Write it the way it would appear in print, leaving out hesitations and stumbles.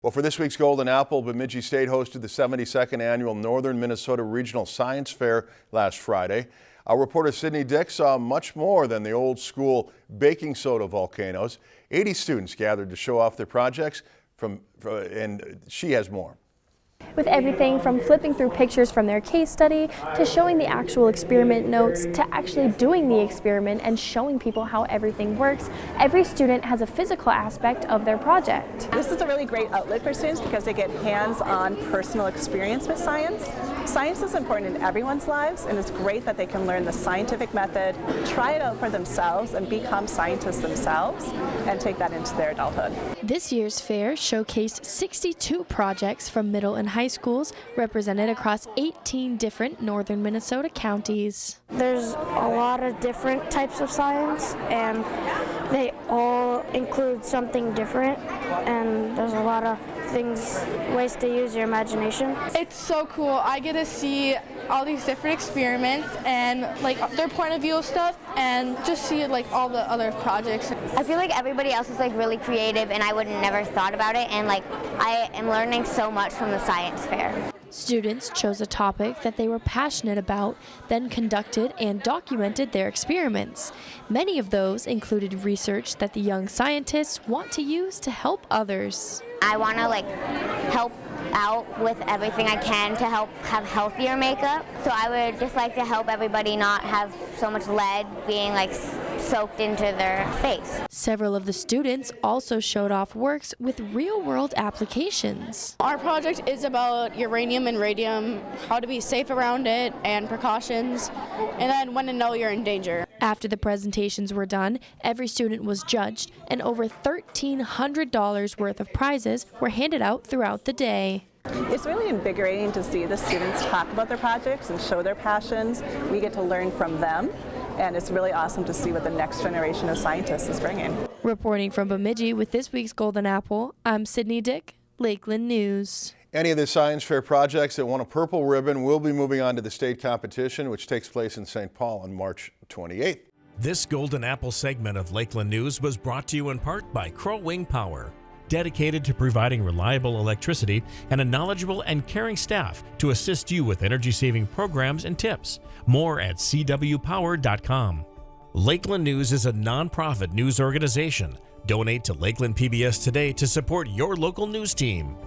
Well, for this week's Golden Apple, Bemidji State hosted the 72nd annual Northern Minnesota Regional Science Fair last Friday. Our reporter Sydney Dick saw much more than the old school baking soda volcanoes. 80 students gathered to show off their projects and she has more. With everything from flipping through pictures from their case study to showing the actual experiment notes to actually doing the experiment and showing people how everything works, every student has a physical aspect of their project. This is a really great outlet for students because they get hands-on personal experience with science. Science is important in everyone's lives, and it's great that they can learn the scientific method, try it out for themselves, and become scientists themselves and take that into their adulthood. This year's fair showcased 62 projects from middle and high schools represented across 18 different northern Minnesota counties. There's a lot of different types of science, and they all include something different, and there's a lot of ways to use your imagination. It's so cool. I get to see all these different experiments and their point of view of stuff, and just see all the other projects. I feel like everybody else is really creative, and I would never thought about it, and I am learning so much from the science fair. Students chose a topic that they were passionate about, then conducted and documented their experiments. Many of those included research that the young scientists want to use to help others. I want to help out with everything I can to help have healthier makeup. So I would just like to help everybody not have so much lead being soaked into their face. Several of the students also showed off works with real-world applications. Our project is about uranium and radium, how to be safe around it, and precautions, and then when to know you're in danger. After the presentations were done, every student was judged, and over $1,300 worth of prizes were handed out throughout the day. It's really invigorating to see the students talk about their projects and show their passions. We get to learn from them, and it's really awesome to see what the next generation of scientists is bringing. Reporting from Bemidji with this week's Golden Apple, I'm Sydney Dick, Lakeland News. Any of the science fair projects that won a purple ribbon will be moving on to the state competition, which takes place in St. Paul on March 28th. This Golden Apple segment of Lakeland News was brought to you in part by Crow Wing Power, dedicated to providing reliable electricity and a knowledgeable and caring staff to assist you with energy-saving programs and tips. More at cwpower.com. Lakeland News is a nonprofit news organization. Donate to Lakeland PBS today to support your local news team.